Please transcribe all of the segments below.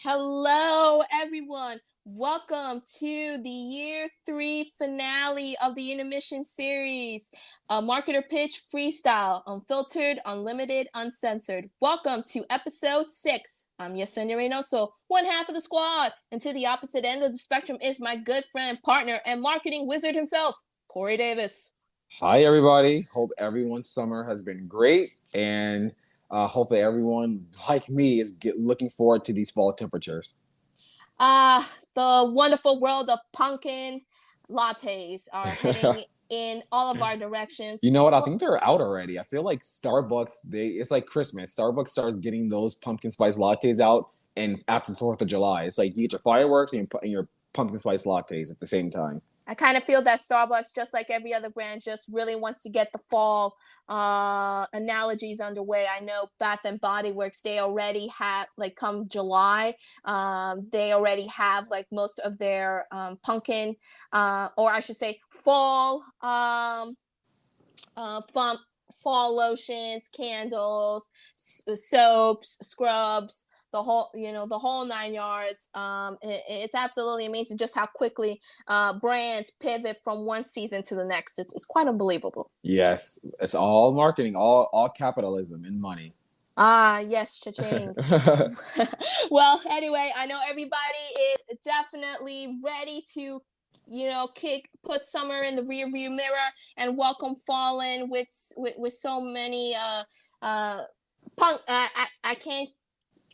Hello, everyone. Welcome to the year 3 finale of the Intermission series, Marketer Pitch Freestyle, Unfiltered, Unlimited, Uncensored. Welcome to episode 6. I'm Yesenia Reynoso, one half of the squad, and to the opposite end of the spectrum is my good friend, partner, and marketing wizard himself, Corey Davis. Hi, everybody. Hope everyone's summer has been great, and hopefully everyone, like me, is looking forward to these fall temperatures. The wonderful world of pumpkin lattes are heading in all of our directions. You know what? I think they're out already. I feel like Starbucks, it's like Christmas. Starbucks starts getting those pumpkin spice lattes out, and after 4th of July, it's like you get your fireworks and your pumpkin spice lattes at the same time. I kind of feel that Starbucks, just like every other brand, just really wants to get the fall analogies underway. I know Bath and Body Works, they already have, like, come July, they already have like most of their pumpkin, or I should say fall fall lotions, candles, soaps, scrubs, the whole 9 yards. It's absolutely amazing just how quickly brands pivot from one season to the next. It's quite unbelievable. Yes, it's all marketing, all capitalism and money. Yes, cha-ching. Well, anyway, I know everybody is definitely ready to put summer in the rearview mirror and welcome fall in with so many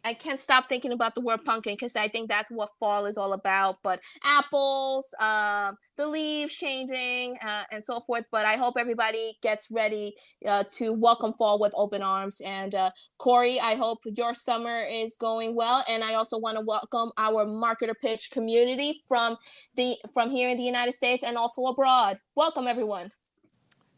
I can't stop thinking about the word pumpkin because I think that's what fall is all about. But apples, the leaves changing, and so forth. But I hope everybody gets ready to welcome fall with open arms. And Corey, I hope your summer is going well. And I also want to welcome our Marketer Pitch community from here in the United States and also abroad. Welcome, everyone.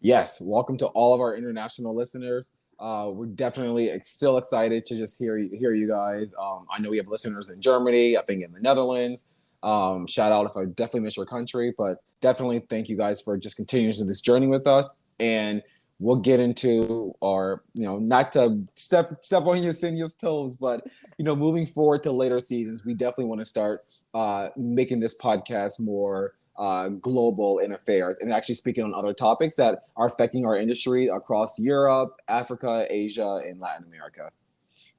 Yes, welcome to all of our international listeners. We're definitely still excited to just hear you guys. I know we have listeners in Germany, I think in the Netherlands. Shout out if I definitely miss your country, but definitely thank you guys for just continuing this journey with us. And we'll get into our, not to step on Yesenia's toes, but moving forward to later seasons, we definitely want to start making this podcast more global in affairs and actually speaking on other topics that are affecting our industry across Europe, Africa, Asia, and Latin America.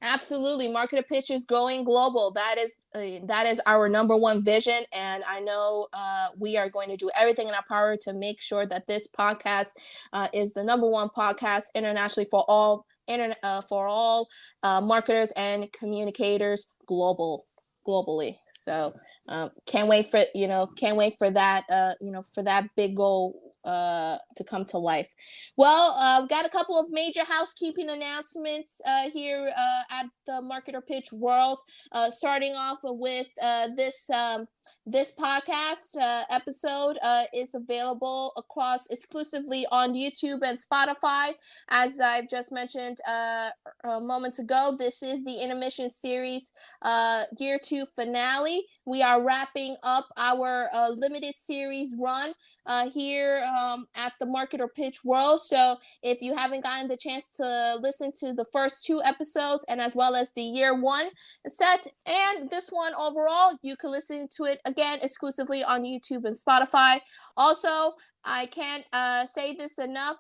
Absolutely. Marketer Pitch is growing global. That is our number one vision. And I know we are going to do everything in our power to make sure that this podcast is the number one podcast internationally for all marketers and communicators globally. So can't wait for that for that big goal to come to life. Well, I've got a couple of major housekeeping announcements here at the Marketer Pitch world. Starting off with this podcast episode is available exclusively on YouTube and Spotify. As I've just mentioned a moment ago, this is the Intermission series year 2 finale. We are wrapping up our limited series run here at the Marketer Pitch world. So if you haven't gotten the chance to listen to the first 2 episodes and as well as the year 1 set and this one overall, you can listen to it again exclusively on YouTube and Spotify. Also, I can't say this enough.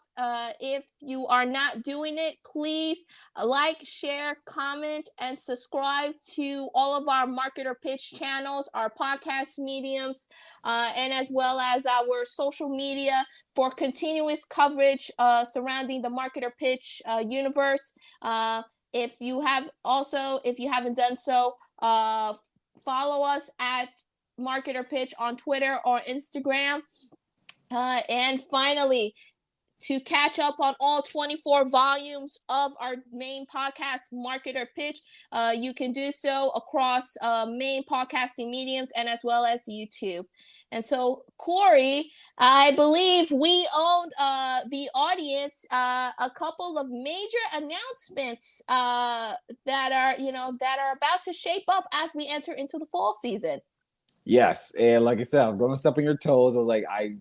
If you are not doing it, please like, share, comment, and subscribe to all of our Marketer Pitch channels, our podcast mediums, and as well as our social media for continuous coverage surrounding the Marketer Pitch universe. If you haven't done so, follow us at Marketer Pitch on Twitter or Instagram. And finally, to catch up on all 24 volumes of our main podcast, Marketer Pitch, you can do so across main podcasting mediums and as well as YouTube. And so, Corey, I believe we owed the audience a couple of major announcements that are about to shape up as we enter into the fall season. Yes, and like I said, I'm going to step on your toes. I was like, I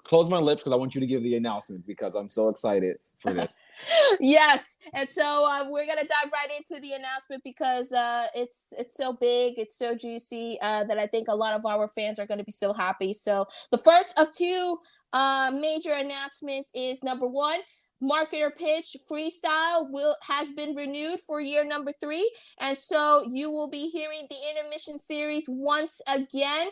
close my lips because I want you to give the announcement because I'm so excited for this. Yes, and so we're gonna dive right into the announcement because it's so big, it's so juicy that I think a lot of our fans are gonna be so happy. So the first of two major announcements is number one. Marketer Pitch Freestyle has been renewed for year number 3, and so you will be hearing the Intermission series once again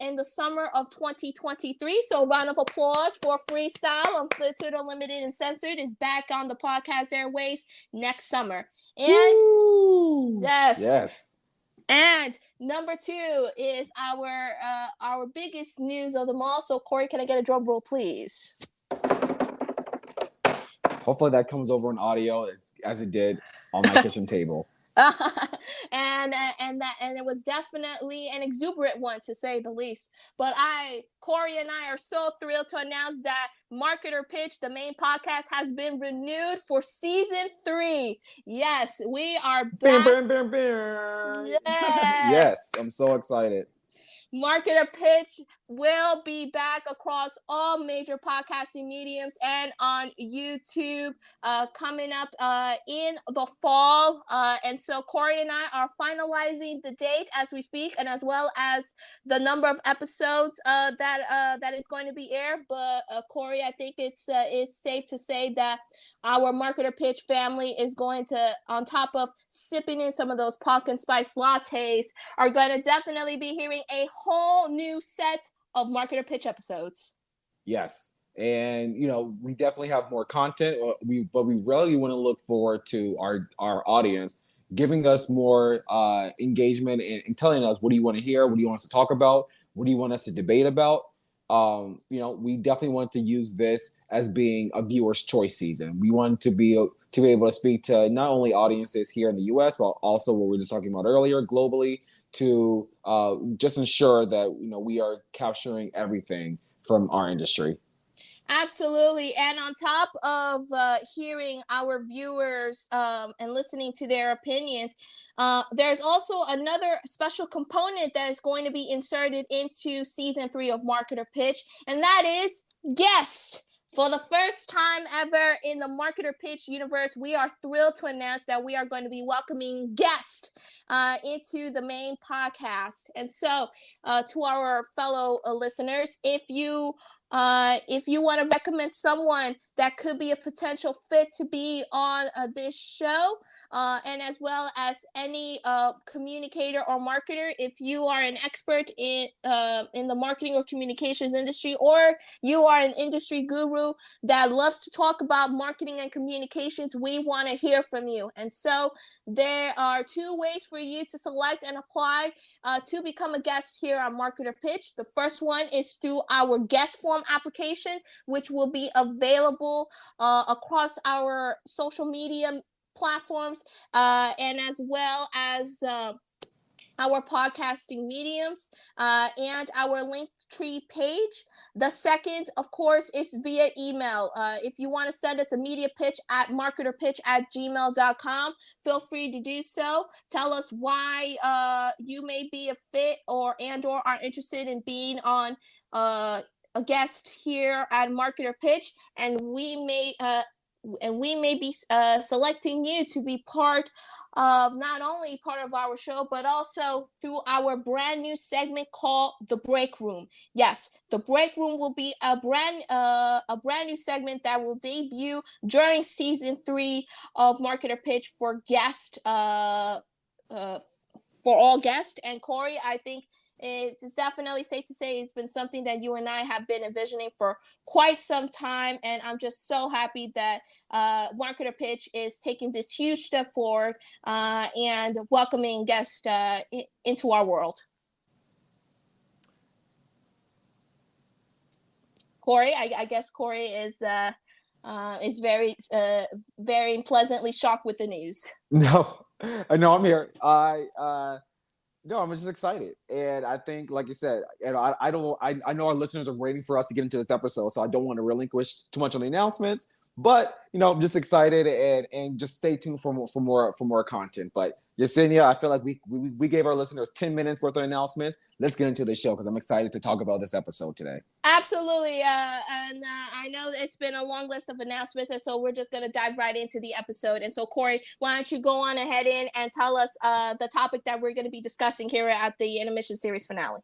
in the summer of 2023. So round of applause for Freestyle. Unfiltered, Unlimited, and Censored is back on the podcast airwaves next summer. And Woo! yes. Yes. And number 2 is our biggest news of them all. So Corey, can I get a drum roll, please? Hopefully that comes over in audio as it did on my kitchen table. And it was definitely an exuberant one, to say the least. But Corey and I are so thrilled to announce that Marketer Pitch, the main podcast, has been renewed for season 3. Yes, we are back. Bam, bam, bam, bam. Yes. Yes, I'm so excited. Marketer Pitch will be back across all major podcasting mediums and on YouTube coming up in the fall. And so Corey and I are finalizing the date as we speak, and as well as the number of episodes that is going to be aired. But Corey, I think it's safe to say that our Marketer Pitch family is going to, on top of sipping in some of those pumpkin spice lattes, are going to definitely be hearing a whole new set of Marketer Pitch episodes. Yes. And, we definitely have more content, but we really want to look forward to our audience giving us more engagement and telling us, what do you want to hear? What do you want us to talk about? What do you want us to debate about? We definitely want to use this as being a viewer's choice season. We want to be able to speak to not only audiences here in the US, but also what we were just talking about earlier, globally, to just ensure that we are capturing everything from our industry. Absolutely. And on top of hearing our viewers and listening to their opinions, there's also another special component that is going to be inserted into season 3 of Marketer Pitch, and that is guest. For the first time ever in the Marketer Pitch universe, we are thrilled to announce that we are going to be welcoming guests into the main podcast. And so to our fellow listeners, if you want to recommend someone that could be a potential fit to be on this show, and as well as any communicator or marketer, if you are an expert in the marketing or communications industry, or you are an industry guru that loves to talk about marketing and communications, we want to hear from you. And so there are 2 ways for you to select and apply to become a guest here on Marketer Pitch. The first one is through our guest form application, which will be available across our social media platforms and as well as our podcasting mediums and our Linktree page. The second, of course, is via email. If you want to send us a media pitch at marketerpitch@gmail.com, feel free to do so. Tell us why you may be a fit or are interested in being on a guest here at Marketer Pitch, and we may be selecting you to be part of not only part of our show, but also through our brand new segment called The Break Room. Yes, The Break Room will be a brand new segment that will debut during season 3 of Marketer Pitch for guest for all guests. And Corey, I think it's definitely safe to say it's been something that you and I have been envisioning for quite some time, and I'm just so happy that Marketer Pitch is taking this huge step forward and welcoming guests into our world. Corey, I guess Corey is very very pleasantly shocked with the news. No, I'm here. No, I'm just excited, and I think, like you said, I know our listeners are waiting for us to get into this episode, so I don't want to relinquish too much on the announcements. But I'm just excited, and just stay tuned for more content. But Yesenia, I feel like we gave our listeners 10 minutes worth of announcements. Let's get into the show because I'm excited to talk about this episode today. Absolutely. And I know it's been a long list of announcements, and so we're just going to dive right into the episode. And so, Corey, why don't you go on ahead and tell us the topic that we're going to be discussing here at the Intermission series finale?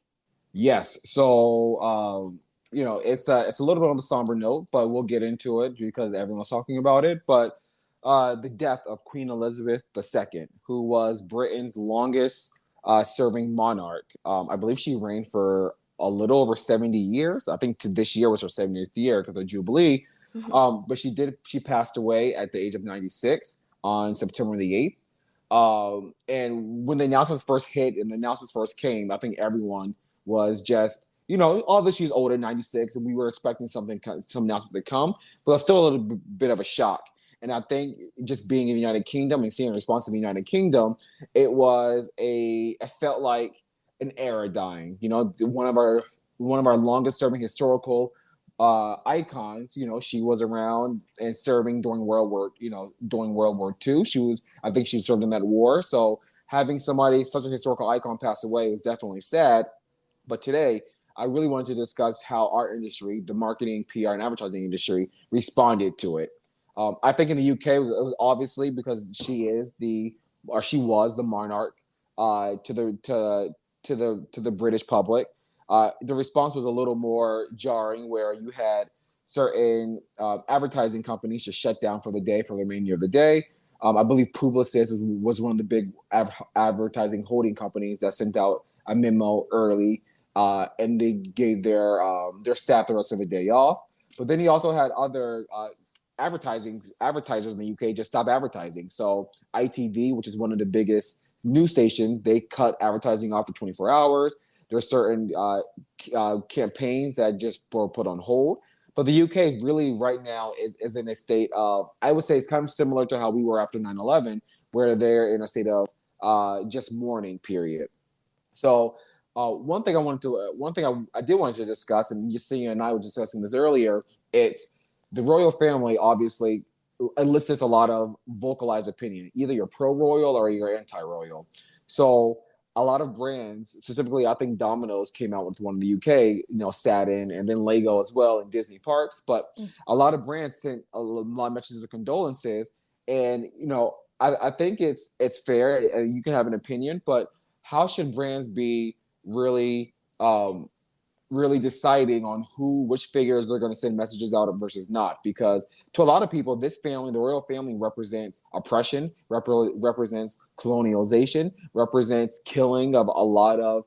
Yes. So, it's a little bit on the somber note, but we'll get into it because everyone's talking about it. But the death of Queen Elizabeth II, who was Britain's longest serving monarch. I believe she reigned for a little over 70 years. I think this year was her 70th year because of Jubilee. But she passed away at the age of 96 on September the 8th. And when the announcements first hit and the announcements first came, I think everyone was just, although she's older, 96, and we were expecting some announcement to come, but it's still a little bit of a shock. And I think just being in the United Kingdom and seeing the response of the United Kingdom, it felt like an era dying. One of our longest serving historical icons. She was around and serving during World War II. I think she served in that war. So having somebody such a historical icon pass away was definitely sad. But today, I really wanted to discuss how our industry, the marketing, PR, and advertising industry, responded to it. I think in the UK, it was obviously because she was the monarch to the British public. The response was a little more jarring, where you had certain advertising companies just shut down for the day, for the remainder of the day. I believe Publicis was one of the big advertising holding companies that sent out a memo early, and they gave their staff the rest of the day off. But then you also had other advertisers in the UK just stop advertising. So ITV, which is one of the biggest news stations, they cut advertising off for 24 hours. There are certain campaigns that just were put on hold. But the UK really right now is in a state of, I would say it's kind of similar to how we were after 9/11, where they're in a state of just mourning period. So one thing I did want to discuss, and Yesenia and I were discussing this earlier, it's the royal family obviously elicits a lot of vocalized opinion. Either you're pro-royal or you're anti-royal. So a lot of brands, specifically, I think Domino's came out with one in the UK, Saturn, and then Lego as well in Disney parks. But a lot of brands sent a lot of messages of condolences. And, I think it's fair, and you can have an opinion, but how should brands be really really deciding on which figures they're going to send messages out versus not? Because to a lot of people, this family, the royal family, represents oppression, represents colonialization, represents killing of a lot of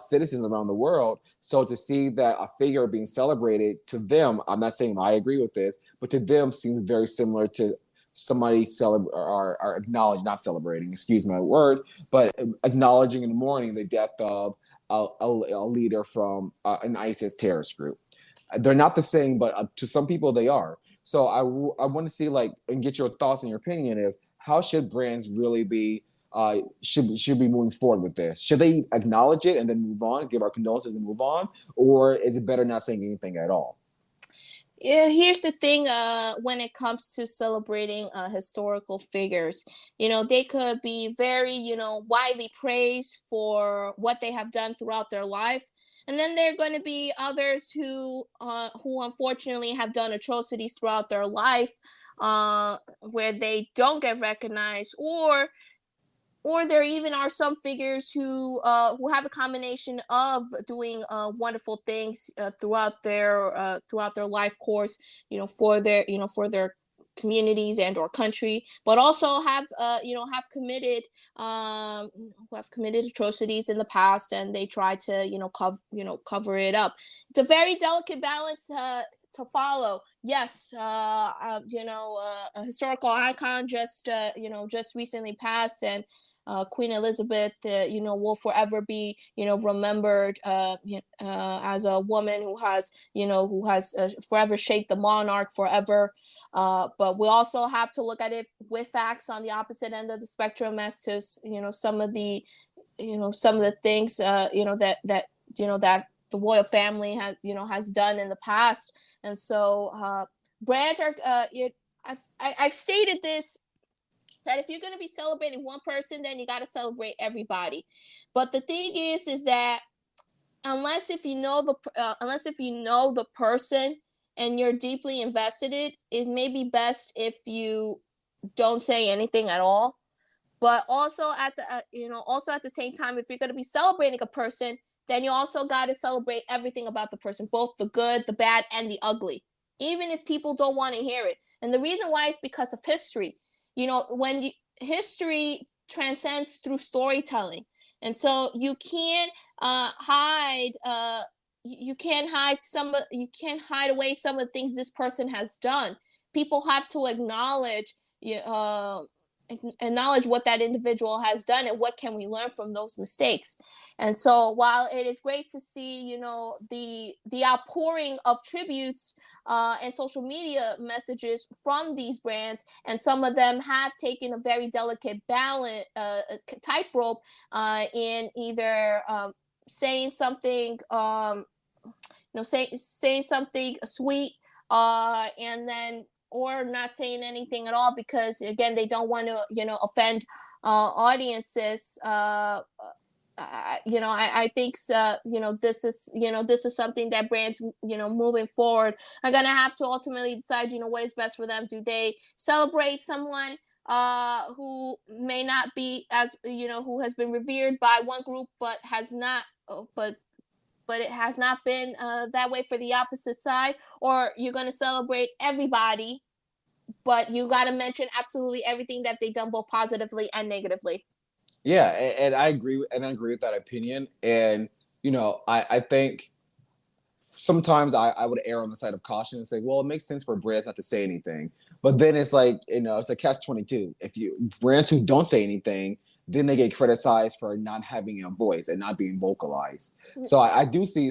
citizens around the world. So to see that a figure being celebrated, to them, I'm not saying I agree with this, but to them seems very similar to somebody or acknowledge, not celebrating, excuse my word, but acknowledging in the morning the death of a leader from an ISIS terrorist group. They're not the same, but to some people they are. So I want to see and get your thoughts and your opinion is, how should brands really be should be moving forward with this? Should they acknowledge it and then move on, give our condolences and move on, or is it better not saying anything at all? Yeah, here's the thing. When it comes to celebrating historical figures, they could be very, widely praised for what they have done throughout their life, and then there are going to be others who unfortunately have done atrocities throughout their life, where they don't get recognized, or there even are some figures who have a combination of doing wonderful things throughout their life course, for their communities and or country, but also have committed atrocities in the past, and they try to cover it up. It's a very delicate balance to follow. Yes, a historical icon just recently passed, and Queen Elizabeth, will forever be, remembered as a woman who has forever shaped the monarch forever. But we also have to look at it with facts on the opposite end of the spectrum as to, some of the things, that the royal family has done in the past. And so brands are, I've stated this that if you're going to be celebrating one person, then you got to celebrate everybody. But the thing is that unless if you know the person and you're deeply invested in it, it may be best if you don't say anything at all. But also at the also at the same time, if you're going to be celebrating a person, then you also got to celebrate everything about the person, both the good, the bad, and the ugly, even if people don't want to hear it. And the reason why is because of history. History transcends through storytelling, and so you can't hide. You can't hide away some of the things this person has done. People have to acknowledge what that individual has done and what can we learn from those mistakes. And so while it is great to see the outpouring of tributes and social media messages from these brands, and some of them have taken a very delicate balance tightrope in either saying something saying something sweet and then or not saying anything at all, because again they don't want to offend audiences. I think this is something that brands moving forward are gonna have to ultimately decide what is best for them. Do they celebrate someone who may not be as who has been revered by one group but has not but it has not been that way for the opposite side, or you're going to celebrate everybody, but you got to mention absolutely everything that they've done, both positively and negatively. Yeah, and I agree, with that opinion. And I think sometimes I would err on the side of caution and say, well, it makes sense for brands not to say anything. But then it's like, it's a catch-22. If brands who don't say anything, then they get criticized for not having a voice and not being vocalized. So I do see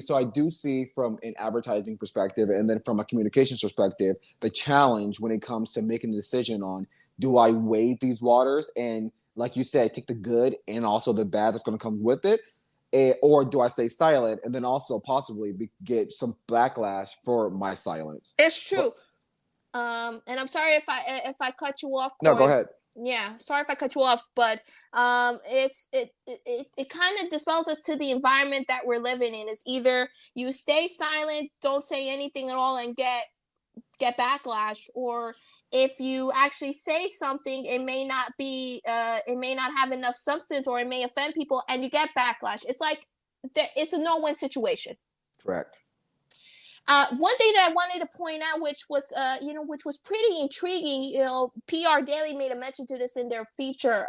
from an advertising perspective, and then from a communications perspective, the challenge when it comes to making a decision on, do I wade these waters and, like you said, take the good and also the bad that's going to come with it, or do I stay silent and then also possibly get some backlash for my silence? It's true. And I'm sorry if I cut you off, Corey. No, go ahead. Yeah, sorry if I cut you off, but it kind of dispels us to the environment that we're living in. It's either you stay silent, don't say anything at all, and get backlash, or if you actually say something, it may not have enough substance, or it may offend people and you get backlash. It's like it's a no-win situation. Correct. One thing that I wanted to point out, which was pretty intriguing, PR Daily made a mention to this in their feature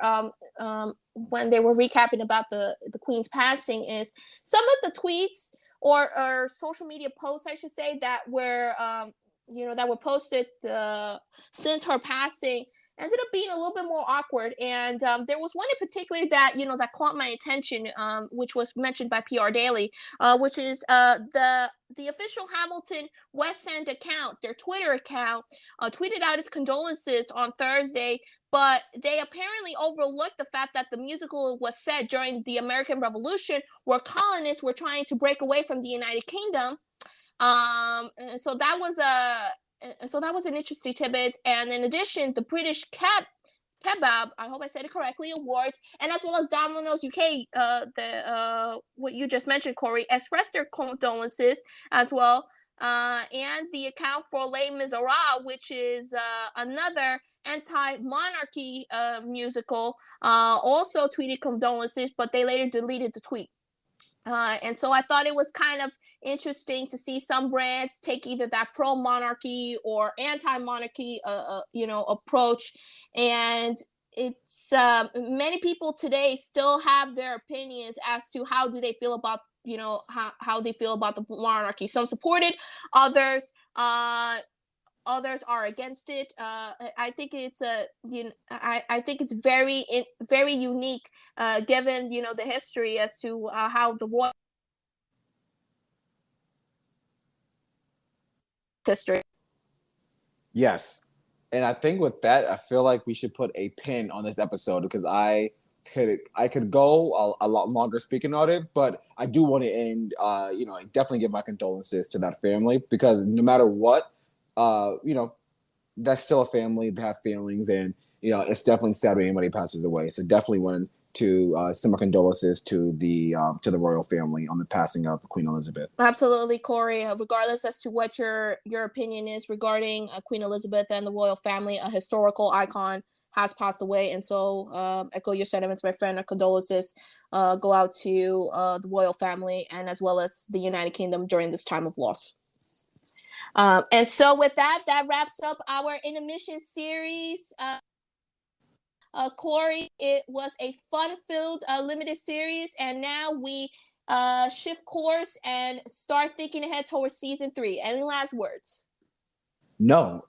when they were recapping about the Queen's passing, is some of the tweets or social media posts, I should say, that were posted since her passing ended up being a little bit more awkward. And there was one in particular that caught my attention, which was mentioned by PR Daily, which is the official Hamilton West End account, their Twitter account, tweeted out its condolences on Thursday, but they apparently overlooked the fact that the musical was set during the American Revolution, where colonists were trying to break away from the United Kingdom. So that was an interesting tidbit. And in addition, the British Kebab, I hope I said it correctly, Awards, and as well as Domino's UK, what you just mentioned, Corey, expressed their condolences as well. And the account for Les Miserables, which is another anti-monarchy musical, also tweeted condolences, but they later deleted the tweet. And so I thought it was kind of interesting to see some brands take either that pro-monarchy or anti-monarchy, approach. And it's many people today still have their opinions as to how do they feel about, how they feel about the monarchy. Some supported, others are against it. I think it's I think it's very very unique, given the history as to how the war history. Yes, and I think with that, I feel like we should put a pin on this episode, because I could go a lot longer speaking on it, but I do want to end. Definitely give my condolences to that family, because no matter what, that's still a family. They have feelings, and it's definitely sad when anybody passes away. So definitely want to send my condolences to the royal family on the passing of Queen Elizabeth. Absolutely, Corey. Regardless as to what your opinion is regarding Queen Elizabeth and the royal family, a historical icon has passed away, and so echo your sentiments, my friend. Our condolences go out to the royal family and as well as the United Kingdom during this time of loss. And so with that wraps up our intermission series. Corey, it was a fun-filled limited series, and now we shift course and start thinking ahead towards season 3. Any last words? No,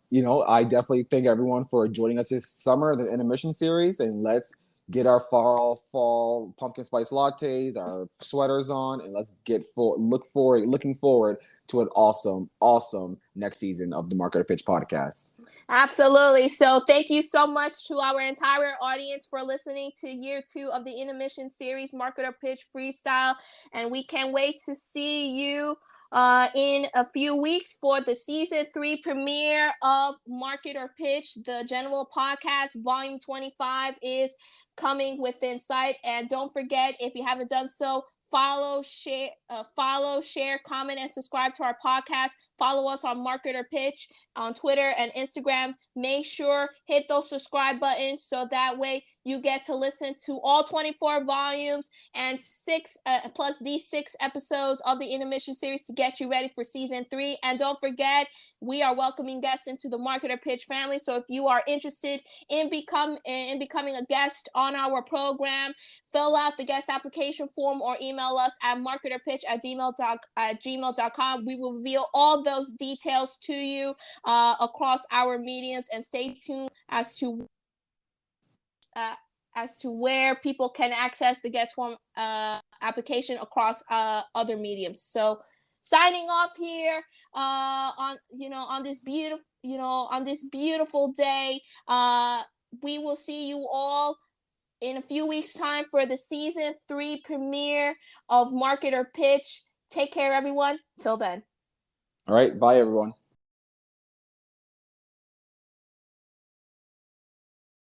I definitely thank everyone for joining us this summer, the intermission series, and let's get our fall pumpkin spice lattes, our sweaters on, and let's looking forward to an awesome next season of the Marketer Pitch podcast. Absolutely. So thank you so much to our entire audience for listening to year 2 of the intermission series, Marketer Pitch Freestyle, and we can't wait to see you in a few weeks for the season 3 premiere of Marketer Pitch. The general podcast volume 25 is coming within sight, and don't forget, if you haven't done so, follow, share, comment, and subscribe to our podcast. Follow us on Marketer Pitch on Twitter and Instagram. Make sure hit those subscribe buttons so that way you get to listen to all 24 volumes and 6 plus these 6 episodes of the intermission series to get you ready for season 3. And don't forget, we are welcoming guests into the Marketer Pitch family. So if you are interested in becoming a guest on our program, fill out the guest application form or email us at marketerpitch@gmail.com. We will reveal all those details to you across our mediums, and stay tuned as to where people can access the guest form application across other mediums. So signing off here on this beautiful day. We will see you all in a few weeks' time for the season 3 premiere of Marketer Pitch. Take care, everyone. Till then. All right. Bye, everyone.